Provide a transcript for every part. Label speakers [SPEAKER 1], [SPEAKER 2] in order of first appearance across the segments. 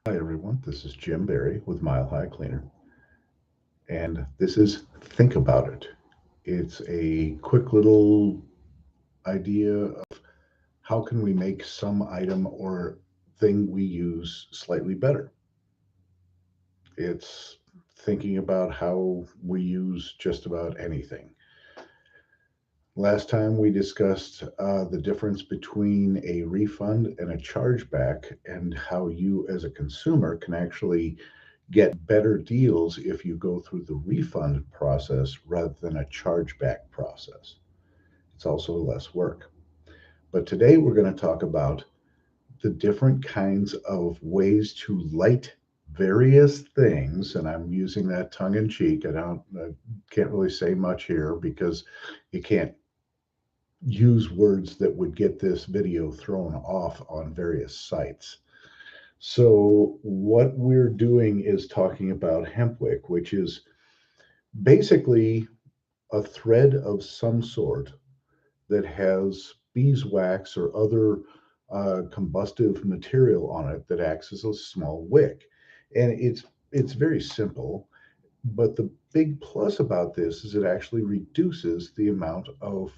[SPEAKER 1] Hi everyone, this is Jim Barry with Mile High Cleaner, and this is Think About It. It's a quick little idea of how can we make some item or thing we use slightly better. It's thinking about how we use just about anything. Last time we discussed the difference between a refund and a chargeback and how you as a consumer can actually get better deals if you go through the refund process rather than a chargeback process. It's also less work. But today we're going to talk about the different kinds of ways to light various things, and I'm using that tongue in cheek. I can't really say much here because you can't use words that would get this video thrown off on various sites. So, what we're doing is talking about hemp wick, which is basically a thread of some sort that has beeswax or other combustive material on it that acts as a small wick. And it's very simple, but the big plus about this is it actually reduces the amount of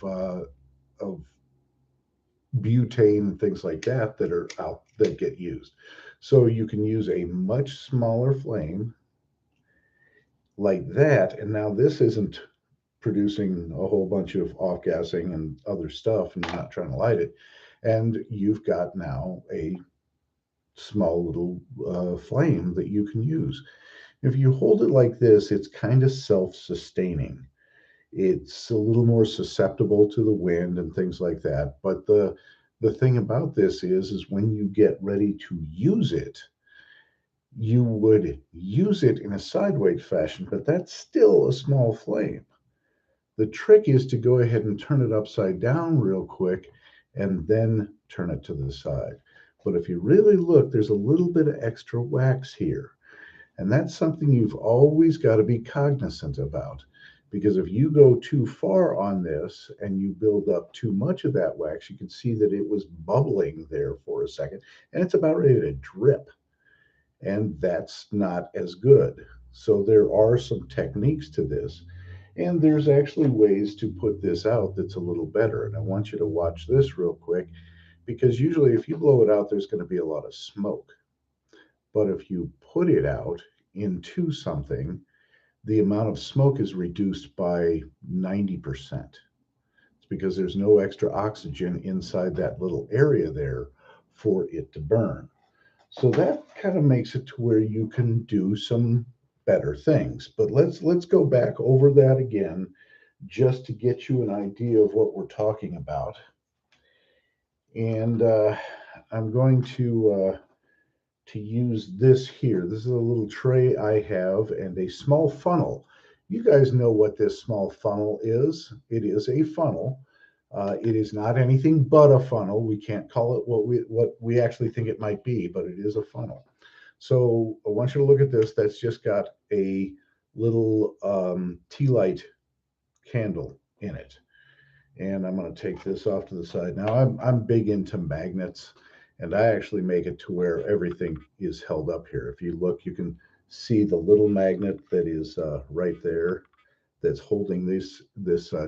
[SPEAKER 1] butane and things like that that are out that get used. So you can use a much smaller flame like that, and now this isn't producing a whole bunch of off gassing and other stuff, and you're not trying to light it. And you've got now a small little flame that you can use. If you hold it like this, it's kind of self sustaining. It's a little more susceptible to the wind and things like that. But the thing about this is when you get ready to use it, you would use it in a sideways fashion, but that's still a small flame. The trick is to go ahead and turn it upside down real quick and then turn it to the side. But if you really look, there's a little bit of extra wax here. And that's something you've always got to be cognizant about. Because if you go too far on this and you build up too much of that wax, you can see that it was bubbling there for a second and it's about ready to drip. And that's not as good. So there are some techniques to this. And there's actually ways to put this out that's a little better. And I want you to watch this real quick because usually if you blow it out, there's going to be a lot of smoke. But if you put it out into something, the amount of smoke is reduced by 90%. It's because there's no extra oxygen inside that little area there for it to burn. So that kind of makes it to where you can do some better things. But let's go back over that again just to get you an idea of what we're talking about. And I'm going to use this here. This is a little tray I have and a small funnel. You guys know what this small funnel is. It is a funnel. It is not anything but a funnel. We can't call it what we actually think it might be, but it is a funnel. So I want you to look at this. That's just got a little tea light candle in it. And I'm going to take this off to the side. Now I'm big into magnets, and I actually make it to where everything is held up here. If you look, you can see the little magnet that is right there that's holding this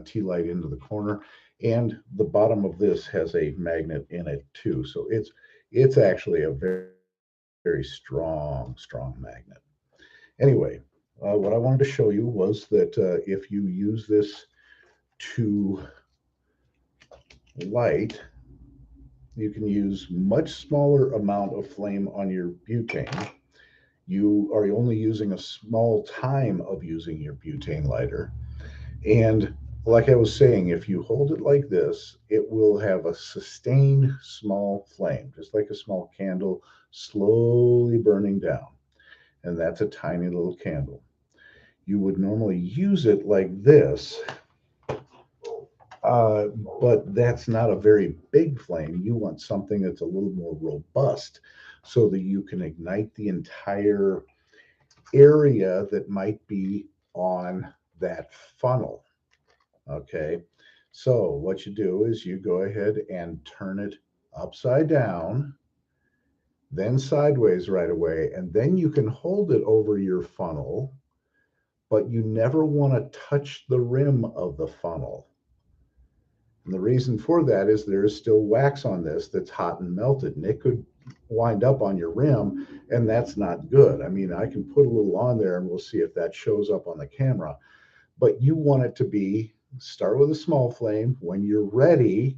[SPEAKER 1] tea light into the corner, and the bottom of this has a magnet in it too. So it's actually a very strong magnet. Anyway, what I wanted to show you was that if you use this to light, you can use much smaller amount of flame on your butane. You are only using a small time of using your butane lighter. And like I was saying, if you hold it like this, it will have a sustained small flame, just like a small candle, slowly burning down. And that's a tiny little candle. You would normally use it like this, uh, but that's not a very big flame. You want something that's a little more robust so that you can ignite the entire area that might be on that funnel. Okay. So what you do is you go ahead and turn it upside down then sideways right away, and then you can hold it over your funnel, but you never want to touch the rim of the funnel. And the reason for that is there is still wax on this that's hot and melted, and it could wind up on your rim, and that's not good. I mean, I can put a little on there and we'll see if that shows up on the camera, but you want it to be start with a small flame. When you're ready,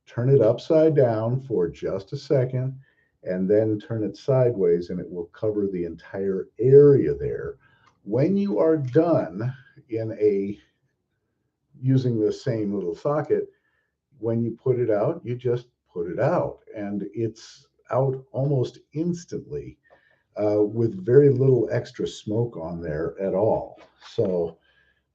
[SPEAKER 1] turn it upside down for just a second and then turn it sideways, and it will cover the entire area there. When you are done in a using the same little socket, when you put it out, you just put it out, and it's out almost instantly with very little extra smoke on there at all. So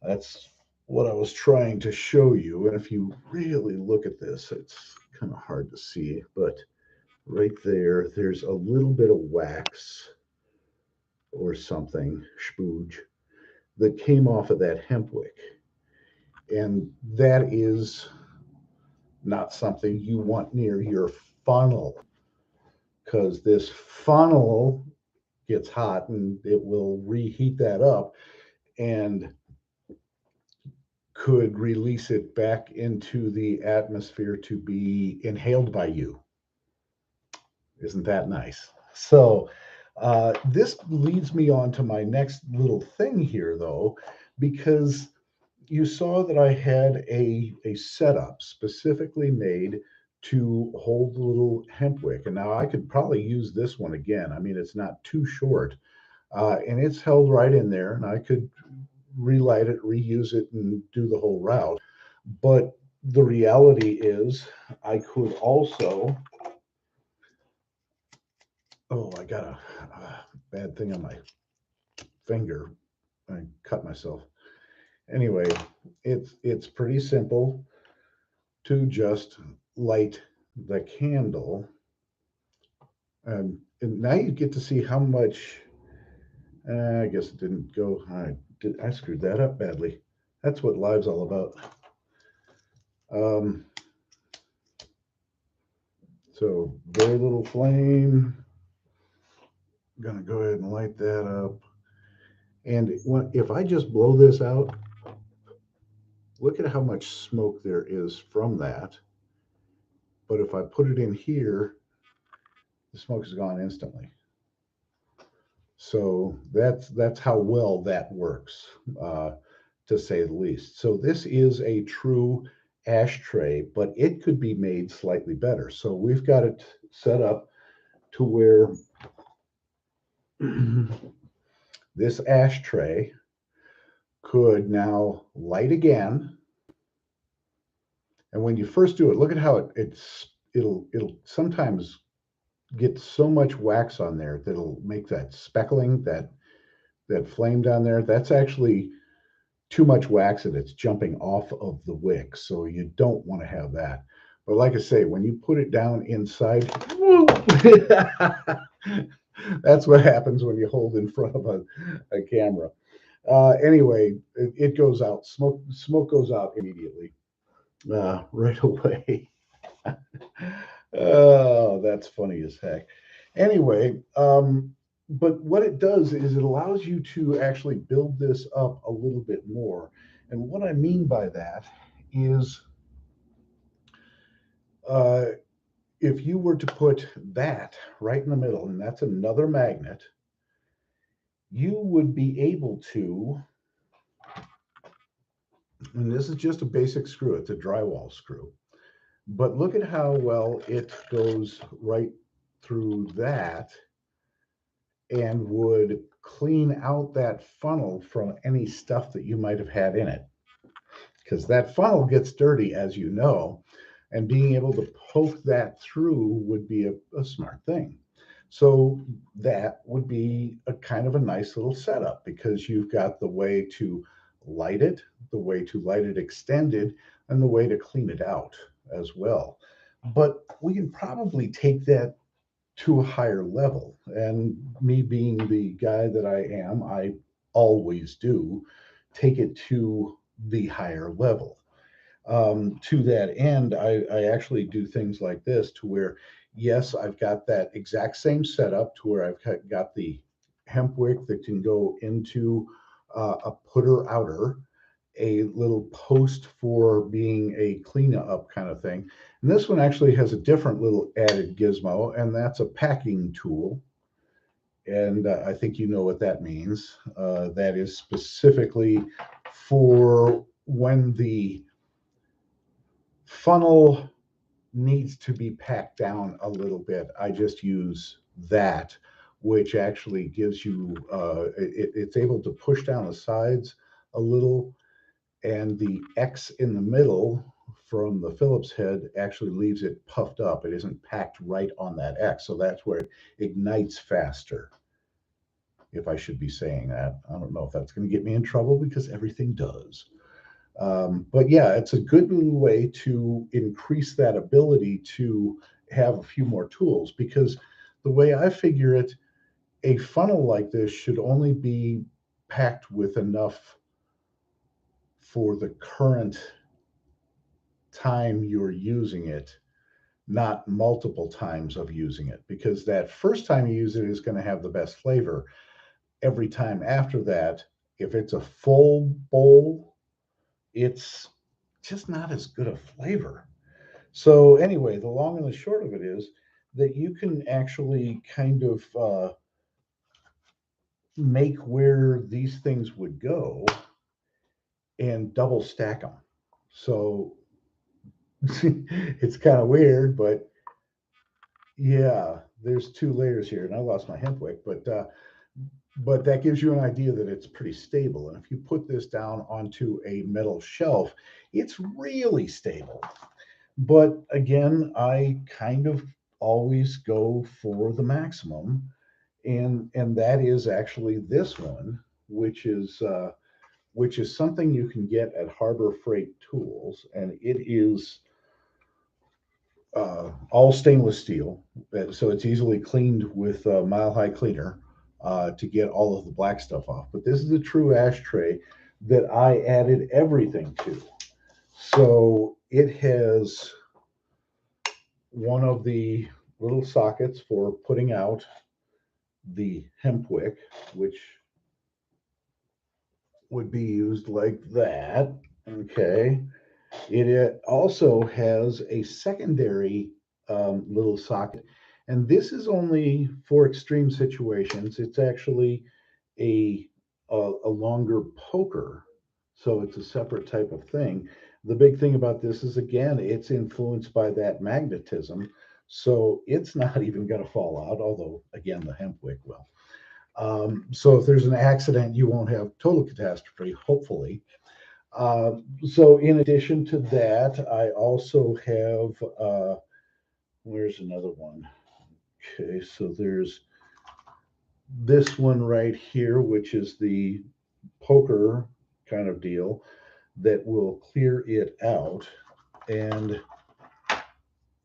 [SPEAKER 1] that's what I was trying to show you. And if you really look at this, it's kind of hard to see, but right there, there's a little bit of wax or something, spooge, that came off of that hemp wick. And that is not something you want near your funnel, because this funnel gets hot and it will reheat that up and could release it back into the atmosphere to be inhaled by you. Isn't that nice? So, this leads me on to my next little thing here, though, because you saw that I had a setup specifically made to hold the little hemp wick. And now I could probably use this one again. I mean, it's not too short, and it's held right in there, and I could relight it, reuse it, and do the whole route. But the reality is, I could also, oh, I got a bad thing on my finger. I cut myself. Anyway, it's pretty simple to just light the candle. And now you get to see how much, I guess it didn't go, I screwed that up badly. That's what live's all about. Um, so very little flame. I'm gonna go ahead and light that up. And if I just blow this out, look at how much smoke there is from that. But if I put it in here, the smoke is gone instantly. So that's how well that works, uh, to say the least. So this is a true ashtray, but it could be made slightly better. So we've got it set up to where this ashtray could now light again. And when you first do it, look at how it'll sometimes get so much wax on there that it'll make that speckling, that flame down there. That's actually too much wax and it's jumping off of the wick. So you don't want to have that. But like I say, when you put it down inside, that's what happens when you hold in front of a camera. Anyway, it goes out. Smoke goes out immediately, right away. Oh, that's funny as heck. Anyway, but what it does is it allows you to actually build this up a little bit more. And what I mean by that is, uh, if you were to put that right in the middle, and that's another magnet, you would be able to, and this is just a basic screw, it's a drywall screw, but look at how well it goes right through that and would clean out that funnel from any stuff that you might have had in it. Because that funnel gets dirty, as you know, and being able to poke that through would be a smart thing. So that would be a kind of a nice little setup, because you've got the way to light it, the way to light it extended, and the way to clean it out as well. But we can probably take that to a higher level. And me being the guy that I am, I always do take it to the higher level. To that end, I actually do things like this, to where Yes, I've got that exact same setup to where I've got the hemp wick that can go into a putter outer, a little post for being a cleanup kind of thing. And this one actually has a different little added gizmo, and that's a packing tool. And I think you know what that means. That is specifically for when the funnel needs to be packed down a little bit. I just use that, which actually gives you, it's able to push down the sides a little, and the X in the middle from the Phillips head actually leaves it puffed up. It isn't packed right on that X. So that's where it ignites faster, if I should be saying that. I don't know if that's going to get me in trouble because everything does. But yeah, it's a good way to increase that ability to have a few more tools, because the way I figure it, a funnel like this should only be packed with enough for the current time you're using it, not multiple times of using it, because that first time you use it is going to have the best flavor. Every time after that, if it's a full bowl, it's just not as good a flavor. So anyway, the long and the short of it is that you can actually kind of make where these things would go and double stack them. So it's kind of weird, but yeah, there's two layers here, and I lost my hemp wick, but that gives you an idea that it's pretty stable. And if you put this down onto a metal shelf, it's really stable. But again, I kind of always go for the maximum, and that is actually this one, which is something you can get at Harbor Freight Tools, and it is all stainless steel, so it's easily cleaned with a Mile High Cleaner to get all of the black stuff off. But this is a true ashtray that I added everything to. So it has one of the little sockets for putting out the hemp wick, which would be used like that. Okay. It also has a secondary little socket, and this is only for extreme situations. It's actually a, a longer poker, so it's a separate type of thing. The big thing about this is, again, it's influenced by that magnetism, so it's not even going to fall out. Although, again, the hemp wick will. So if there's an accident, you won't have total catastrophe, hopefully. So in addition to that, I also have, where's another one? Okay, so there's this one right here, which is the poker kind of deal that will clear it out. And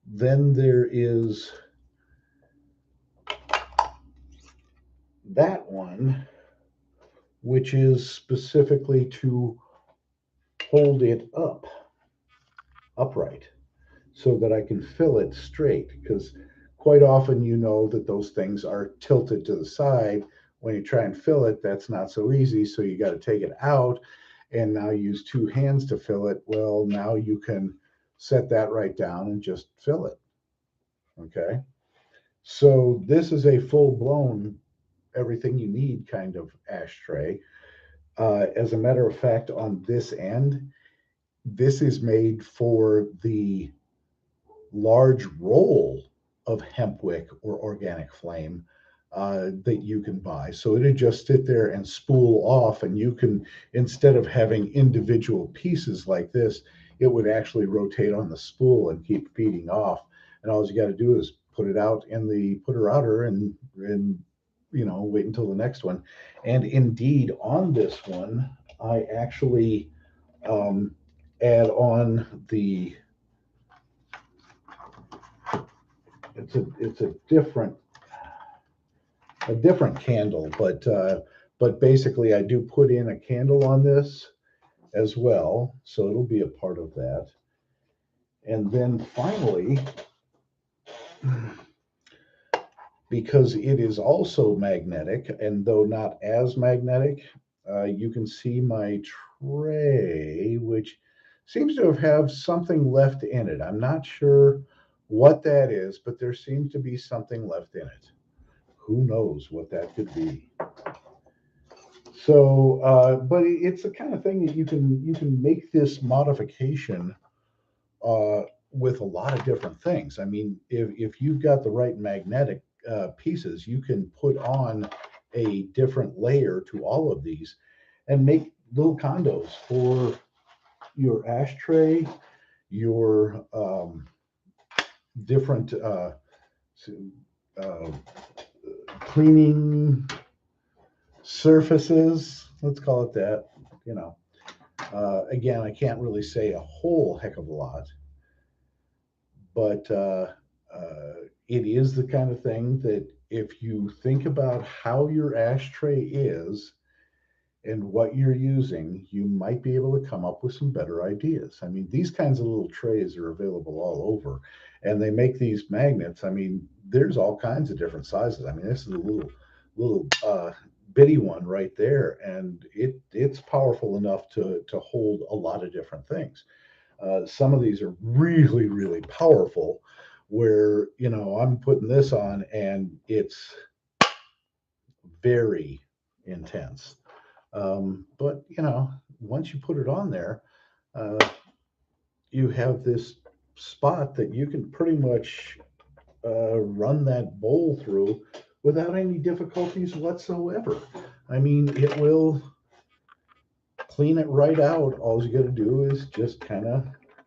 [SPEAKER 1] then there is that one, which is specifically to hold it upright, so that I can fill it straight. Because quite often, you know that those things are tilted to the side. When you try and fill it, that's not so easy. So you got to take it out and now use two hands to fill it. Well, now you can set that right down and just fill it. Okay. So this is a full blown everything you need kind of ashtray. As a matter of fact, on this end, this is made for the large roll of hemp wick or organic flame that you can buy. So it'd just sit there and spool off, and you can, instead of having individual pieces like this, it would actually rotate on the spool and keep feeding off. And all you got to do is put it out in the putter outer, and wait until the next one. And indeed, on this one, I actually um, add on the it's a different candle, but basically I do put in a candle on this as well, so it'll be a part of that. And then finally, because it is also magnetic, and though not as magnetic, you can see my tray, which seems to have something left in it. I'm not sure what that is, but there seems to be something left in it. Who knows what that could be? So, but it's the kind of thing that you can make this modification uh, with a lot of different things. I mean, if you've got the right magnetic pieces, you can put on a different layer to all of these and make little condos for your ashtray, your different uh, cleaning surfaces. Let's call it that. You know, again, I can't really say a whole heck of a lot, but it is the kind of thing that if you think about how your ashtray is and what you're using, you might be able to come up with some better ideas. I mean, these kinds of little trays are available all over, and they make these magnets. I mean, there's all kinds of different sizes. I mean, this is a little bitty one right there, and it's powerful enough to hold a lot of different things. Some of these are really, really powerful where, I'm putting this on and it's very intense. But, once you put it on there, uh, you have this spot that you can pretty much run that bowl through without any difficulties whatsoever. I mean, it will clean it right out. All you got to do is just kind of